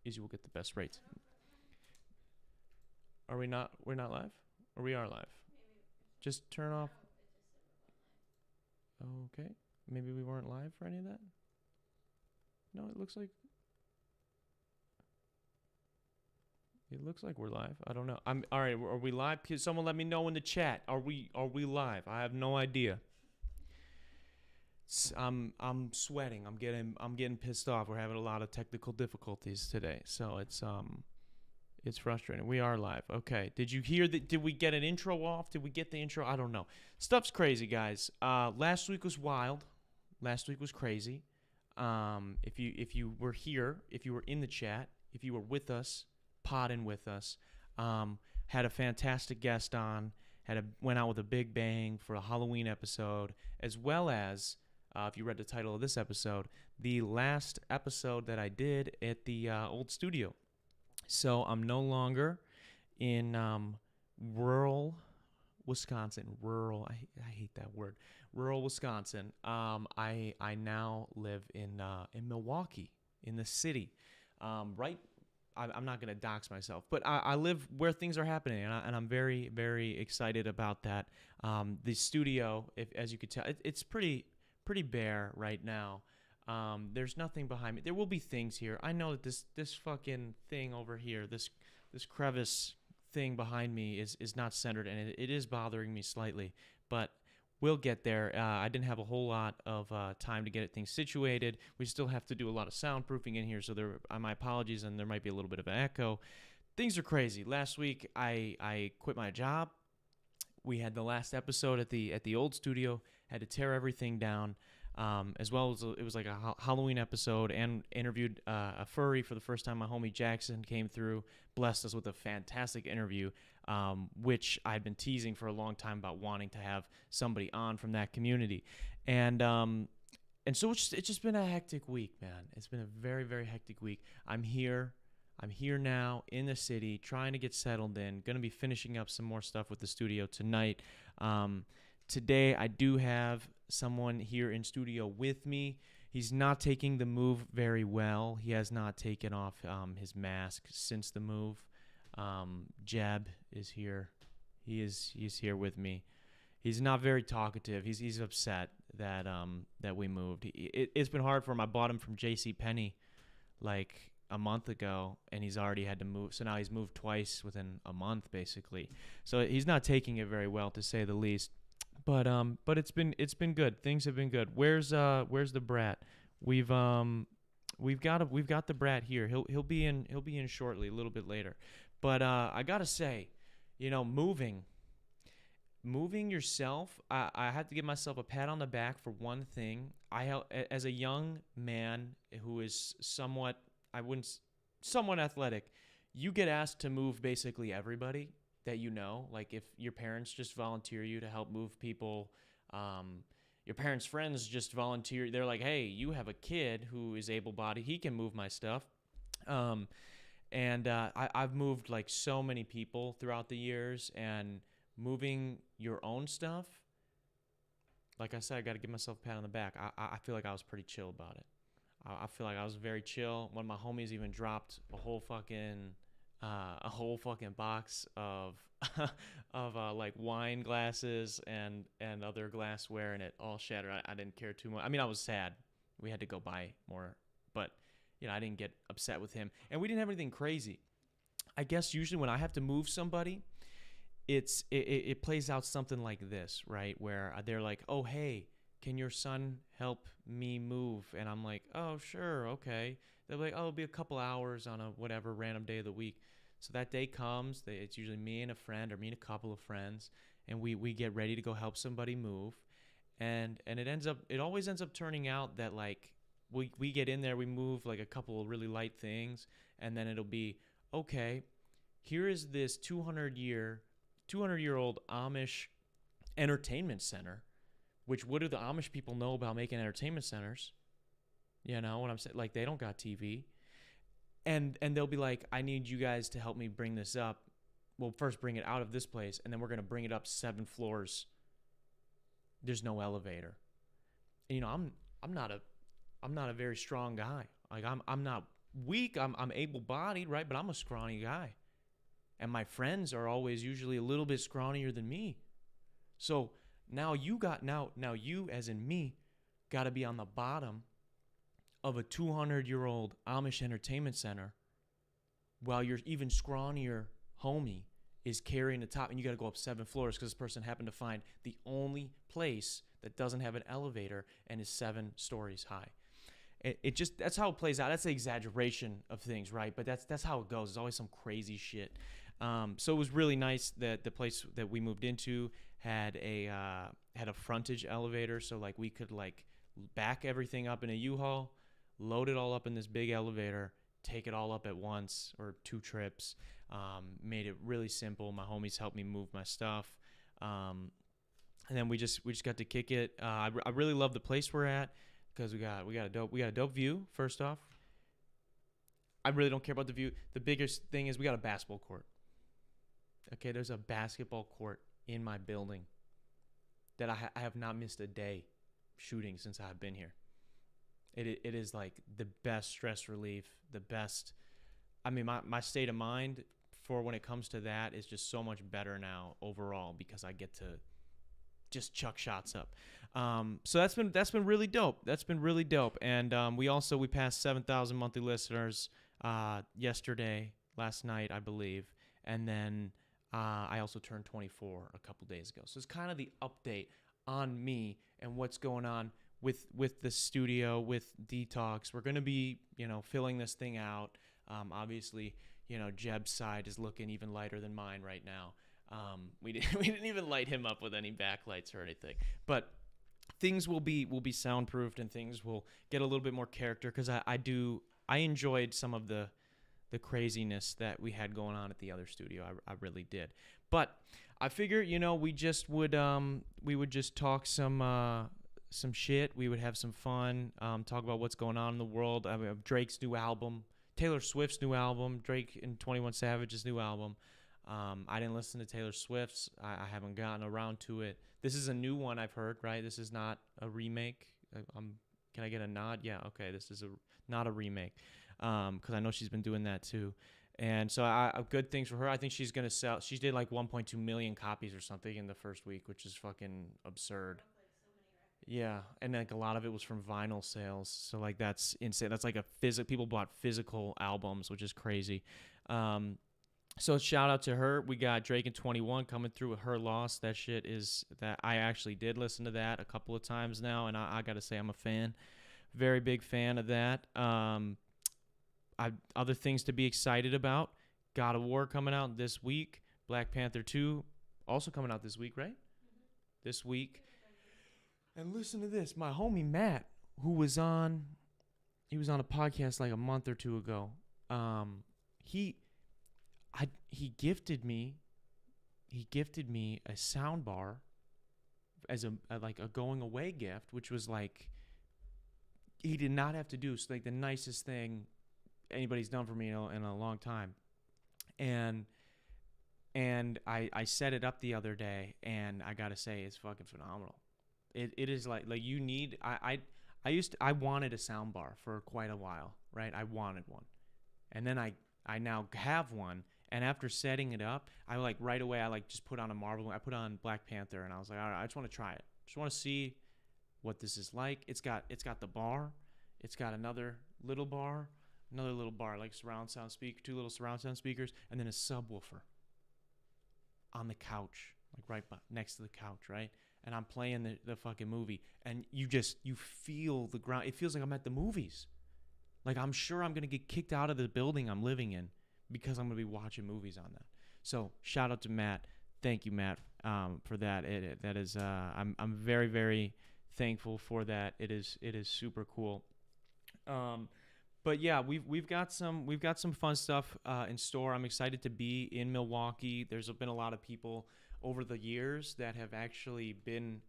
is you will get the best rates. Are we not? We're not live, or we are live? Just turn off. Okay. Maybe we weren't live for any of that. No, it looks like we're live. I don't know. I'm all right. Are we live? Can someone let me know in the chat? Are we live? I have no idea. I'm sweating. I'm getting pissed off. We're having a lot of technical difficulties today, so it's frustrating. We are live. Okay. Did you hear that? Did we get an intro off? Did we get the intro? I don't know. Stuff's crazy, guys. Last week was wild. Last week was crazy. If you were here, if you were in the chat, if you were with us, podding with us, had a fantastic guest on. Went out with a big bang for a Halloween episode, as well as if you read the title of this episode, the last episode that I did at the old studio. So I'm no longer in rural Wisconsin. Rural, I hate that word. Rural Wisconsin. I now live in Milwaukee, in the city. Right. I'm not gonna dox myself, but I live where things are happening, and I'm very, very excited about that. The studio, as you could tell, it's pretty bare right now. There's nothing behind me. There will be things here. I know that this fucking thing over here, this crevice thing behind me is not centered, and it is bothering me slightly, but we'll get there. I didn't have a whole lot of time to get things situated. We still have to do a lot of soundproofing in here, so my apologies, and there might be a little bit of an echo. Things are crazy. Last week, I quit my job. We had the last episode at the old studio. Had to tear everything down, as well as it was like a Halloween episode, and interviewed a furry for the first time. My homie Jackson came through, blessed us with a fantastic interview, which I'd been teasing for a long time about wanting to have somebody on from that community, and so it's just been a hectic week, man. It's been a very, very hectic week. I'm here now in the city, trying to get settled in. Going to be finishing up some more stuff with the studio tonight. Today, I do have someone here in studio with me. He's not taking the move very well. He has not taken off his mask since the move. Jeb is here. He's here with me. He's not very talkative. He's upset that we moved. It's been hard for him. I bought him from JCPenney like a month ago, and he's already had to move. So now he's moved twice within a month, basically. So he's not taking it very well, to say the least. But it's been good. Things have been good. Where's the brat? We've got the brat here. He'll be in shortly, a little bit later. But I gotta say, moving yourself, I had to give myself a pat on the back for one thing. As a young man who is somewhat athletic, you get asked to move basically everybody that you know. Like if your parents just volunteer you to help move people, your parents' friends just volunteer. They're like, hey, you have a kid who is able-bodied. He can move my stuff. I've moved like so many people throughout the years, and moving your own stuff, like I said, I got to give myself a pat on the back. I feel like I was pretty chill about it. I feel like I was very chill. One of my homies even dropped a whole fucking box of like wine glasses and other glassware, and it all shattered. I didn't care too much. I mean, I was sad. We had to go buy more, but I didn't get upset with him, and we didn't have anything crazy. I guess usually when I have to move somebody, it plays out something like this, right? Where they're like, oh, hey, can your son help me move? And I'm like, oh, sure, okay. They're like, oh, it'll be a couple hours on a whatever random day of the week. So that day comes, it's usually me and a friend, or me and a couple of friends, and we get ready to go help somebody move. And it always ends up turning out that like we get in there, we move like a couple of really light things, and then it'll be, okay, here is this 200-year-old Amish entertainment center. Which, what do the Amish people know about making entertainment centers? You know what I'm saying? Like, they don't got TV. And they'll be like, I need you guys to help me bring this up. Well, first bring it out of this place, and then we're going to bring it up 7 floors. There's no elevator. And, I'm not a very strong guy. Like, I'm not weak. I'm able-bodied, right? But I'm a scrawny guy. And my friends are always usually a little bit scrawnier than me. So now you, as in me, got to be on the bottom of a 200-year-old Amish entertainment center while your even scrawnier homie is carrying the top, and you got to go up 7 floors because this person happened to find the only place that doesn't have an elevator and is 7 stories high. It just, that's how it plays out. That's the exaggeration of things, right? But that's how it goes. There's always some crazy shit. So it was really nice that the place that we moved into had a frontage elevator, so like we could like back everything up in a U-Haul, load it all up in this big elevator, take it all up at once or 2 trips. Made it really simple. My homies helped me move my stuff, and then we just got to kick it. I really love the place we're at because we got a dope view. First off, I really don't care about the view. The biggest thing is we got a basketball court. Okay, there's a basketball court in my building that I have not missed a day shooting since I've been here. It is like the best stress relief, the best. I mean, my state of mind for when it comes to that is just so much better now overall because I get to just chuck shots up. So that's been really dope. That's been really dope. And we passed 7,000 monthly listeners last night, I believe. And then I also turned 24 a couple days ago. So it's kind of the update on me and what's going on with the studio, with dtalks. We're going to be, filling this thing out. Obviously, Jeb's side is looking even lighter than mine right now. We didn't even light him up with any backlights or anything. But things will be soundproofed and things will get a little bit more character because I enjoyed some of the craziness that we had going on at the other studio. I really did. But I figure, we would just talk some shit. We would have some fun, talk about what's going on in the world. I mean, Drake's new album, Taylor Swift's new album, Drake and 21 Savage's new album. I didn't listen to Taylor Swift's. I haven't gotten around to it. This is a new one I've heard, right? This is not a remake. Can I get a nod? Yeah, okay. This is not a remake because I know she's been doing that too. And so good things for her. I think she's going to sell. She did like 1.2 million copies or something in the first week, which is fucking absurd. Yeah, and like a lot of it was from vinyl sales, so like that's insane. That's like people bought physical albums, which is crazy. So shout out to her. We got Drake and 21 coming through with Her Loss. That shit is that I actually did listen to that a couple of times now, and I got to say I'm a fan, very big fan of that. Other things to be excited about: God of War coming out this week. Black Panther 2 also coming out this week, right? Mm-hmm. This week. And listen to this. My homie Matt, he was on a podcast like a month or 2 ago. He gifted me a sound bar as a going away gift, which was like he did not have to do. It's like the nicest thing anybody's done for me in a long time. And I set it up the other day, and I gotta say it's fucking phenomenal. It is like you need. I wanted a sound bar for quite a while, right? I wanted one, and then I now have one. And after setting it up, I like right away I like just put on I put on Black Panther, and I was like, all right, I just want to try it. Just want to see what this is like. It's got the bar, it's got another little bar like surround sound speaker, 2 little surround sound speakers, and then a subwoofer on the couch, like right next to the couch, right? And I'm playing the fucking movie, and you feel the ground. It feels like I'm at the movies. Like I'm sure I'm gonna get kicked out of the building I'm living in because I'm gonna be watching movies on that. So shout out to Matt. Thank you, Matt, for that. That is I'm very, very thankful for that. It is super cool. But yeah, we've got some fun stuff in store. I'm excited to be in Milwaukee. There's been a lot of people over the years that have actually been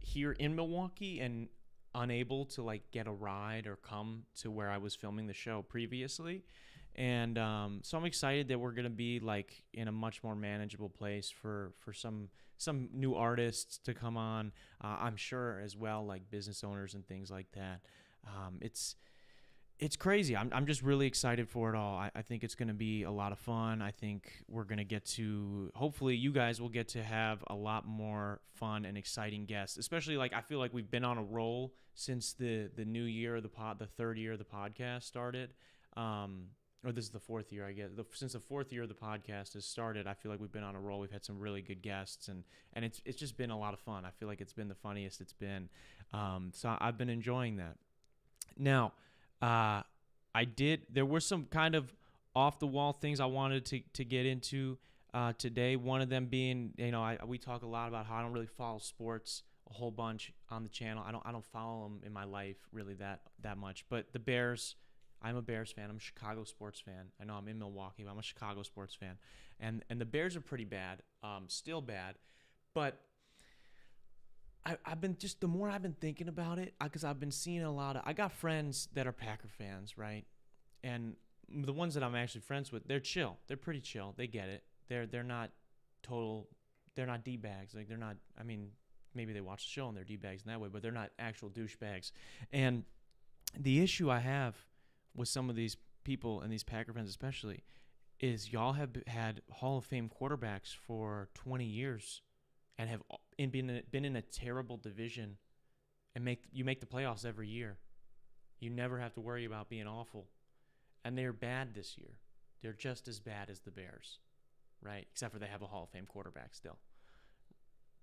here in Milwaukee and unable to like get a ride or come to where I was filming the show previously. And so I'm excited that we're going to be like in a much more manageable place for some new artists to come on. I'm sure as well, like business owners and things like that. it's crazy. I'm just really excited for it all. I think it's going to be a lot of fun. I think we're going to get to, hopefully you guys will get to have a lot more fun and exciting guests, especially like I feel like we've been on a roll since the new year of the third year of the podcast started. Or this is the fourth year, I guess. Since the fourth year of the podcast has started, I feel like we've been on a roll. We've had some really good guests, and it's just been a lot of fun. I feel like it's been the funniest it's been. So I've been enjoying that. Now, there were some kind of off the wall things I wanted to get into today. One of them being, we talk a lot about how I don't really follow sports a whole bunch on the channel. I don't follow them in my life really that much. But the Bears, I'm a Bears fan. I'm a Chicago sports fan. I know I'm in Milwaukee, but I'm a Chicago sports fan. And the Bears are pretty bad, still bad. But I've been the more I've been thinking about it, because I've been seeing I got friends that are Packer fans, right? And the ones that I'm actually friends with, they're chill. They're pretty chill. They get it. They're not D-bags. Like, they're not, I mean, maybe they watch the show and they're D-bags in that way, but they're not actual douchebags. And the issue I have with some of these people and these Packer fans especially is y'all have had Hall of Fame quarterbacks for 20 years and have been in a terrible division and you make the playoffs every year. You never have to worry about being awful. And they're bad this year. They're just as bad as the Bears, right? Except for they have a Hall of Fame quarterback still.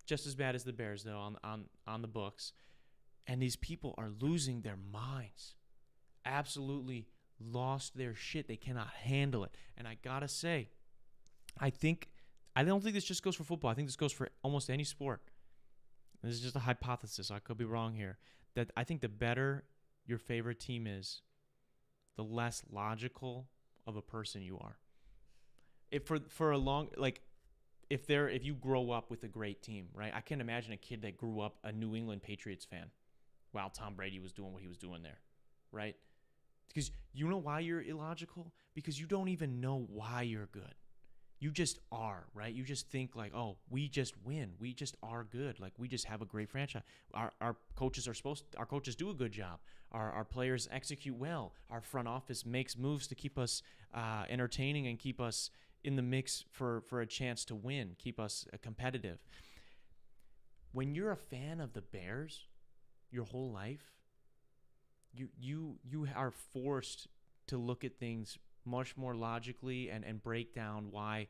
Just as bad as the Bears, though, on the books. And these people are losing their minds. Absolutely lost their shit. They cannot handle it. And I gotta say, I don't think this just goes for football. I think this goes for almost any sport. This is just a hypothesis. I could be wrong here. That I think the better your favorite team is, the less logical of a person you are. If you grow up with a great team, right? I can't imagine a kid that grew up a New England Patriots fan while Tom Brady was doing what he was doing there, right? Because you know why you're illogical? Because you don't even know why you're good. You just are, right? You just think like, oh, we just win. We just are good. Like, we just have a great franchise. Our coaches do a good job. Our players execute well. Our front office makes moves to keep us entertaining and keep us in the mix for a chance to win, keep us competitive. When you're a fan of the Bears your whole life, you are forced to look at things much more logically and break down why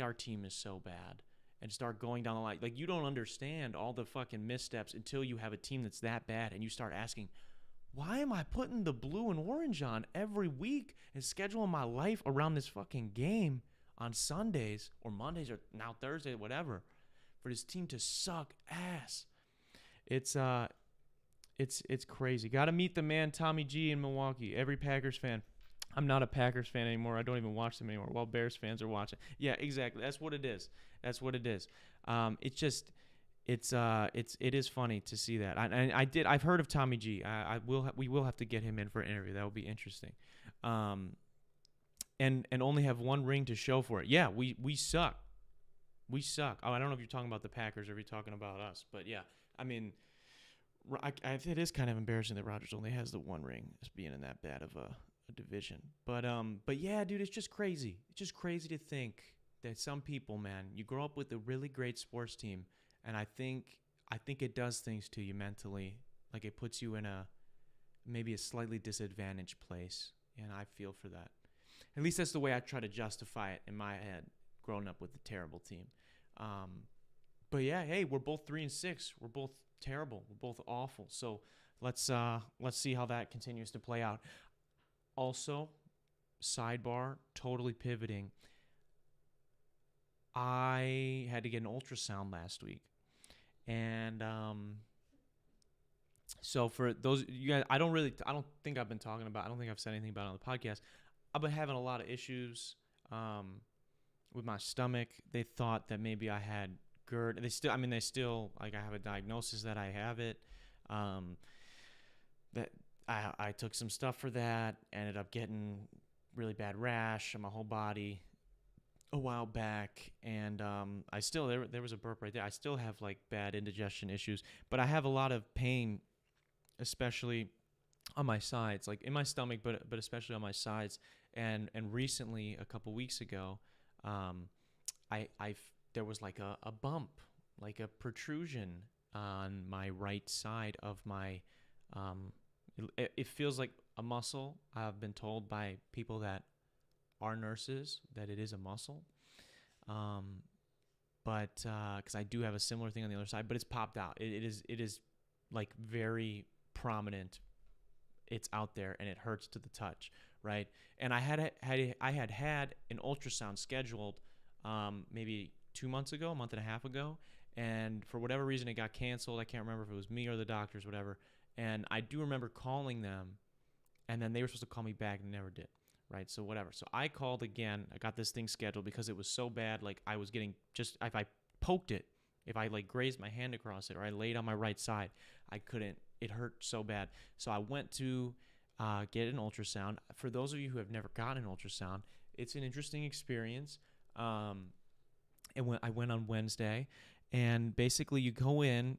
our team is so bad and start going down the line. Like, you don't understand all the fucking missteps until you have a team that's that bad and you start asking, why am I putting the blue and orange on every week and scheduling my life around this fucking game on Sundays or Mondays or now Thursday, whatever, for this team to suck ass? It's crazy. Got to meet the man Tommy G in Milwaukee. Every Packers fan. I'm not a Packers fan anymore. I don't even watch them anymore. While Bears fans are watching. Yeah, exactly. That's what it is. It is funny to see that. I've heard of Tommy G. We will have to get him in for an interview. That will be interesting. And only have one ring to show for it. Yeah, we suck. We suck. Oh, I don't know if you're talking about the Packers or if you're talking about us, but yeah, I mean, it is kind of embarrassing that Rodgers only has the one ring as being in that bad of a division. But yeah, dude, it's just crazy. It's just crazy to think that some people, man, you grow up with a really great sports team, and I think it does things to you mentally. Like, it puts you in maybe a slightly disadvantaged place, and I feel for that. At least that's the way I try to justify it in my head, growing up with a terrible team. But yeah, hey, we're both 3-6. We're both terrible. We're both awful. So let's see how that continues to play out. Also, sidebar, totally pivoting. I had to get an ultrasound last week. And so for those you guys, I don't think I've said anything about it on the podcast. I've been having a lot of issues with my stomach. They thought that maybe I had GERD. They still like, I have a diagnosis that I have it. That I took some stuff for that, ended up getting really bad rash on my whole body a while back, and I still there was a burp right there. I still have like bad indigestion issues, but I have a lot of pain, especially on my sides, like in my stomach, but especially on my sides. And recently, a couple weeks ago, I there was like a bump, like a protrusion on my right side of my. It feels like a muscle. I've been told by people that are nurses that it is a muscle. But because I do have a similar thing on the other side, but it's popped out. It is like very prominent. It's out there and it hurts to the touch, right? And I had an ultrasound scheduled maybe 2 months ago, a month and a half ago, and for whatever reason it got canceled. I can't remember if it was me or the doctors, whatever. And I do remember calling them, and then they were supposed to call me back and never did. Right, so whatever. So I called again. I got this thing scheduled because it was so bad. Like I was getting just if I poked it, if I like grazed my hand across it, or I laid on my right side, I couldn't. It hurt so bad. So I went to get an ultrasound. For those of you who have never gotten an ultrasound, it's an interesting experience. And when I went on Wednesday, and basically you go in,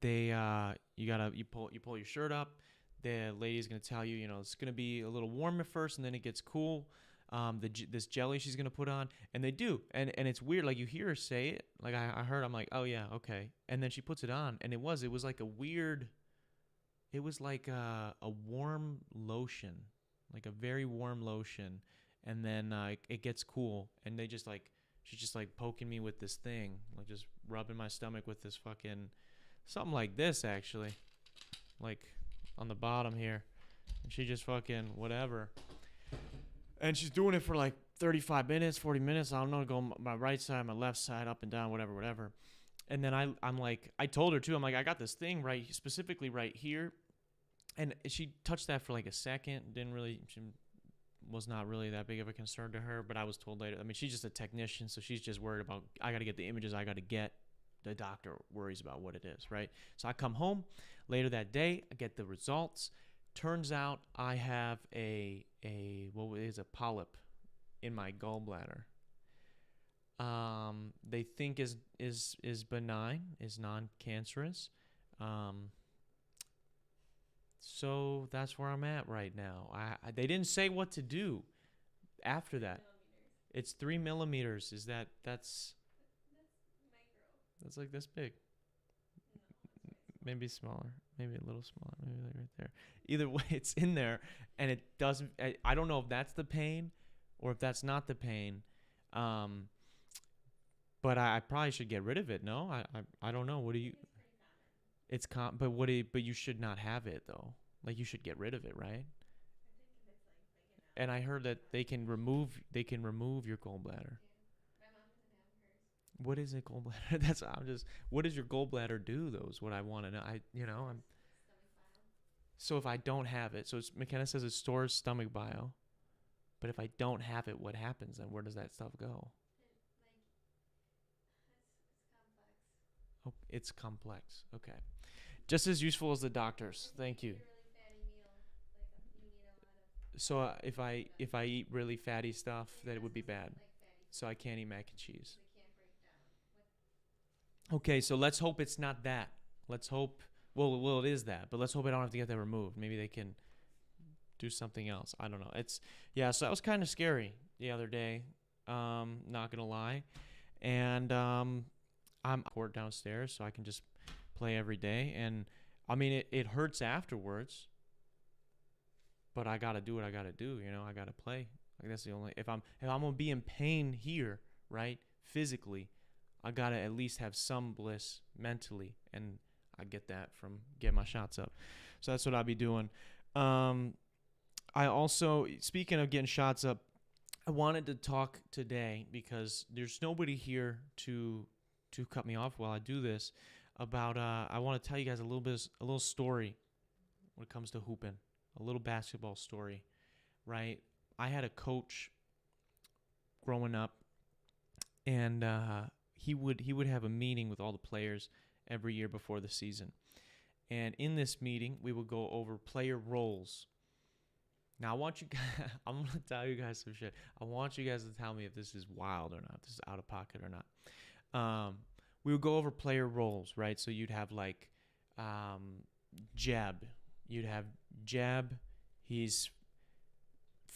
you pull your shirt up. The lady's going to tell you, it's going to be a little warm at first, and then it gets cool. This jelly she's going to put on, and they do. And it's weird. Like, you hear her say it. Like, I heard, I'm like, oh, yeah, okay. And then she puts it on, and it was like a weird, it was like a warm lotion, like a very warm lotion. And then it gets cool, and she's just like poking me with this thing, like just rubbing my stomach with this fucking, something like this, actually. Like, on the bottom here, and she just fucking whatever, and she's doing it for like 35 minutes, 40 minutes. I don't know, go my right side, my left side, up and down, whatever. And then I'm like, I told her too, I'm like, I got this thing specifically right here, and she touched that for like a second. She was not really that big of a concern to her, but I was told later. I mean, she's just a technician, so she's just worried about, I got to get the images I got to get. The doctor worries about what it is, right? So I come home later that day, I get the results. Turns out I have a polyp in my gallbladder. They think is benign, is non-cancerous. So that's where I'm at right now. They didn't say what to do after that. It's 3 millimeters. That's like this big. Maybe smaller. Maybe a little smaller. Maybe like right there. Either way, it's in there, and it doesn't. I don't know if that's the pain, or if that's not the pain. But I probably should get rid of it. No, I don't know. What do you? It's but you should not have it though. Like, you should get rid of it, right? And I heard that they can remove your gallbladder. What is a gallbladder? What does your gallbladder do, though, is what I want to know. So if I don't have it, McKenna says it stores stomach bile, but if I don't have it, what happens then? Where does that stuff go? Oh, it's complex. Okay. Just as useful as the doctors. Thank you. So if I eat really fatty stuff, that it would be bad. So I can't eat mac and cheese. Okay, so let's hope it's not that. Let's hope. Well, it is that, but let's hope I don't have to get that removed. Maybe they can do something else. I don't know. So that was kind of scary the other day. Not gonna lie, and I'm court downstairs, so I can just play every day. And I mean, it hurts afterwards, but I gotta do what I gotta do. I gotta play. Like, that's the only. If I'm gonna be in pain here, right, physically, I gotta at least have some bliss mentally, and I get that from getting my shots up. So that's what I'll be doing. I also, speaking of getting shots up, I wanted to talk today, because there's nobody here to cut me off while I do this, about I want to tell you guys a little story when it comes to hooping, a little basketball story, right? I had a coach growing up, and he would have a meeting with all the players every year before the season. And in this meeting, we would go over player roles. Now, I want you guys, I'm going to tell you guys some shit. I want you guys to tell me if this is wild or not, if this is out of pocket or not. We would go over player roles, right? So you'd have like Jeb, you'd have Jeb. He's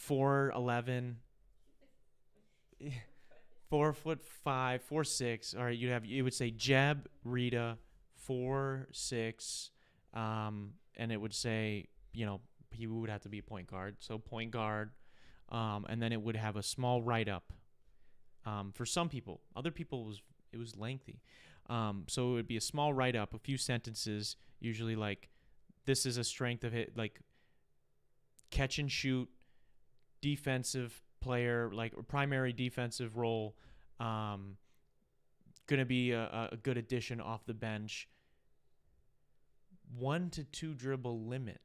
4'11", 4'5", 4'6". All right, you would say Jeb, Rita, 4'6", and it would say, he would have to be a point guard. So point guard, and then it would have a small write up. For some people, other people it was lengthy. So it would be a small write up, a few sentences, usually like, this is a strength of it, like catch and shoot, defensive player, like primary defensive role, gonna be a good addition off the bench. 1 to 2 dribble limit,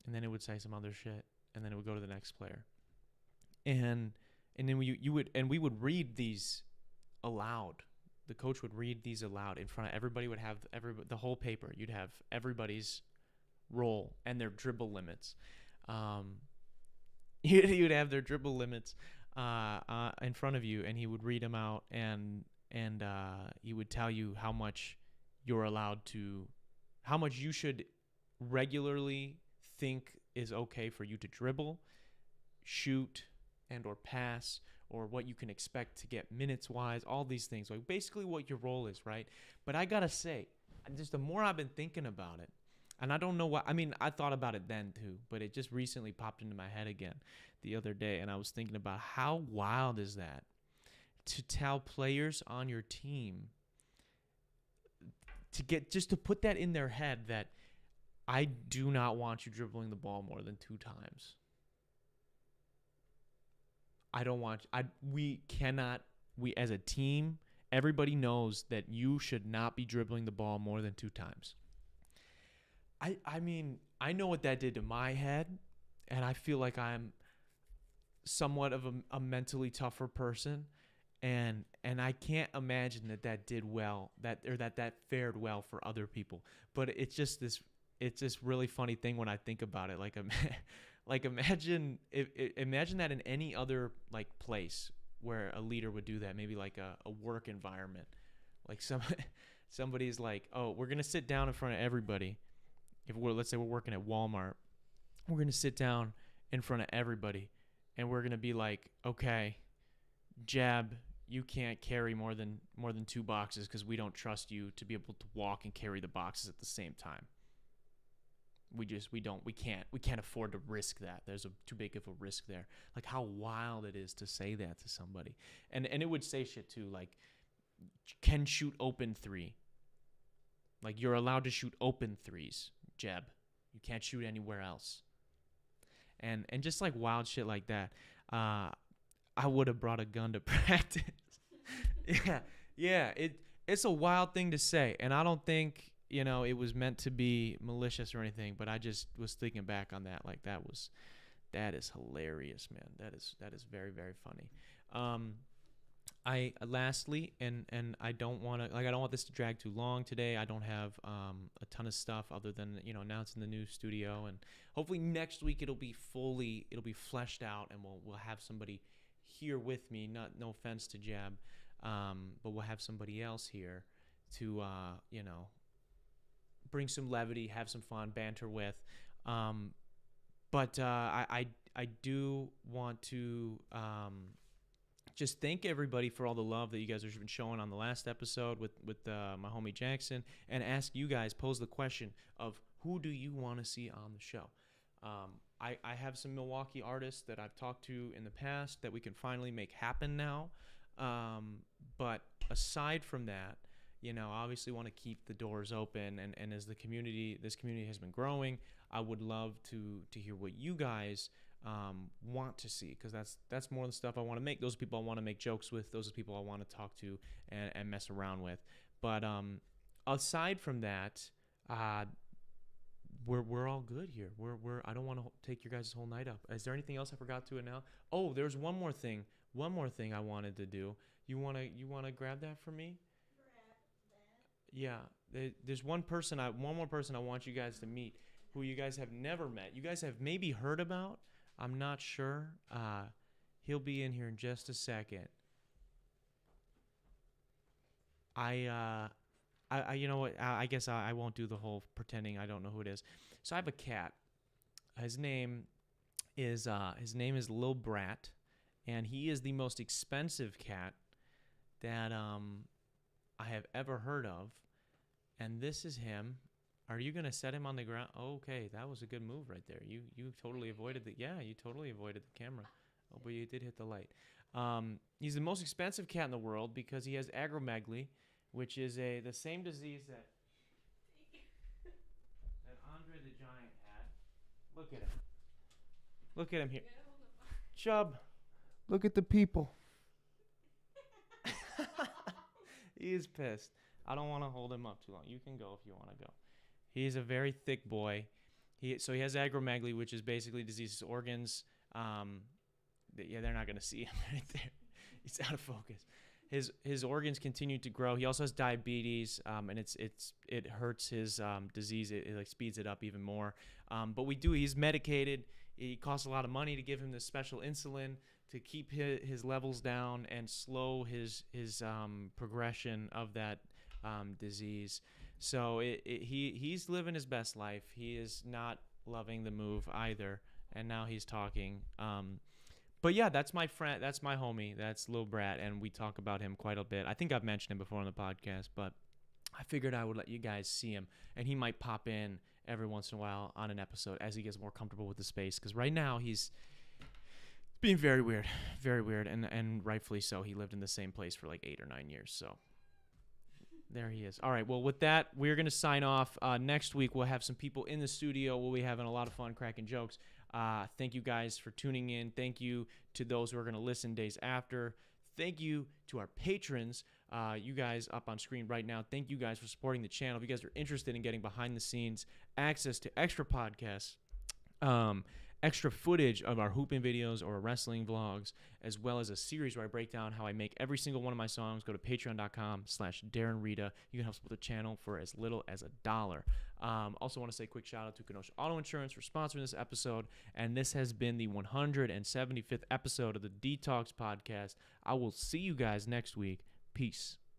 and then it would say some other shit, and then it would go to the next player, and then we would read these aloud. The coach would read these aloud in front of everybody. Would have the whole paper. You'd have everybody's role and their dribble limits. You'd have their dribble limits in front of you, and he would read them out, and he would tell you how much you're allowed to, how much you should regularly think is okay for you to dribble, shoot, and or pass, or what you can expect to get minutes-wise, all these things. Like basically what your role is, right? But I gotta say, just the more I've been thinking about it, and I don't know what, I mean, I thought about it then too, but it just recently popped into my head again the other day, and I was thinking about how wild is that to tell players on your team to put that in their head that I do not want you dribbling the ball more than 2 times. I don't want, we as a team, everybody knows that you should not be dribbling the ball more than 2 times. I mean, I know what that did to my head, and I feel like I'm somewhat of a mentally tougher person, and I can't imagine that did well, that fared well for other people. But it's just this really funny thing when I think about it. Like imagine that in any other like place where a leader would do that, maybe like a work environment, like somebody's like, oh, we're gonna sit down in front of everybody. Let's say we're working at Walmart, we're gonna sit down in front of everybody, and we're gonna be like, okay, Jab, you can't carry more than 2 boxes because we don't trust you to be able to walk and carry the boxes at the same time. We can't afford to risk that. There's too big of a risk there. Like how wild it is to say that to somebody. And it would say shit too, like can shoot open 3. Like you're allowed to shoot open 3s, Jeb. You can't shoot anywhere else. And just like wild shit like that. I would have brought a gun to practice. Yeah. It's a wild thing to say, and I don't think it was meant to be malicious or anything, but I just was thinking back on that. Like that is hilarious, man. That is very, very funny. I lastly, and I don't want this to drag too long today. I don't have a ton of stuff other than announcing the new studio, and hopefully next week it'll be fleshed out, and we'll have somebody here with me. No offense to Jab, but we'll have somebody else here to bring some levity, have some fun, banter with. But I do want to just thank everybody for all the love that you guys have been showing on the last episode with my homie Jackson, and ask you guys, pose the question of who do you want to see on the show. I have some Milwaukee artists that I've talked to in the past that we can finally make happen now. But aside from that, I obviously want to keep the doors open, and as this community has been growing, I would love to hear what you guys want to see, because that's more the stuff I want to make. Those are people I want to make jokes with. Those are people I want to talk to and mess around with. But aside from that, we're all good here. I don't want to take your guys' whole night up. Is there anything else I forgot to announce? Oh, there's one more thing I wanted to do. You wanna grab that for me? Yeah, there's one more person I want you guys to meet, who you guys have never met. You guys have maybe heard about. I'm not sure. He'll be in here in just a second. I you know what? I guess I won't do the whole pretending I don't know who it is. So I have a cat. His name is Lil Brat, and he is the most expensive cat that I have ever heard of. And this is him. Are you gonna set him on the ground? Okay, that was a good move right there. You totally avoided you totally avoided the camera. Oh, but you did hit the light. He's the most expensive cat in the world because he has acromegaly, which is the same disease that Andre the Giant had. Look at him. Look at him here. Chubb, look at the people. He is pissed. I don't want to hold him up too long. You can go if you want to go. He's a very thick boy. So he has acromegaly, which is basically diseases organs. They're not gonna see him right there. He's out of focus. His organs continue to grow. He also has diabetes, and it hurts his disease. It like speeds it up even more. But he's medicated. It costs a lot of money to give him this special insulin to keep his levels down and slow his progression of that disease. So he's living his best life. He is not loving the move either, and now he's talking. But yeah, that's my friend. That's my homie. That's Lil Brat, and we talk about him quite a bit. I think I've mentioned him before on the podcast, but I figured I would let you guys see him, and he might pop in every once in a while on an episode as he gets more comfortable with the space. Because right now he's being very weird, and rightfully so. He lived in the same place for like 8 or 9 years, so there he is. All right, well, with that, we're going to sign off. Next week, we'll have some people in the studio. We'll be having a lot of fun cracking jokes. Thank you guys for tuning in. Thank you to those who are going to listen days after. Thank you to our patrons, you guys up on screen right now. Thank you guys for supporting the channel. If you guys are interested in getting behind the scenes access to extra podcasts, extra footage of our hooping videos or wrestling vlogs, as well as a series where I break down how I make every single one of my songs, go to patreon.com/Darren Rita. You can help support the channel for as little as $1. Also want to say a quick shout out to Kenosha Auto Insurance for sponsoring this episode. And this has been the 175th episode of the dtalks podcast. I will see you guys next week. Peace.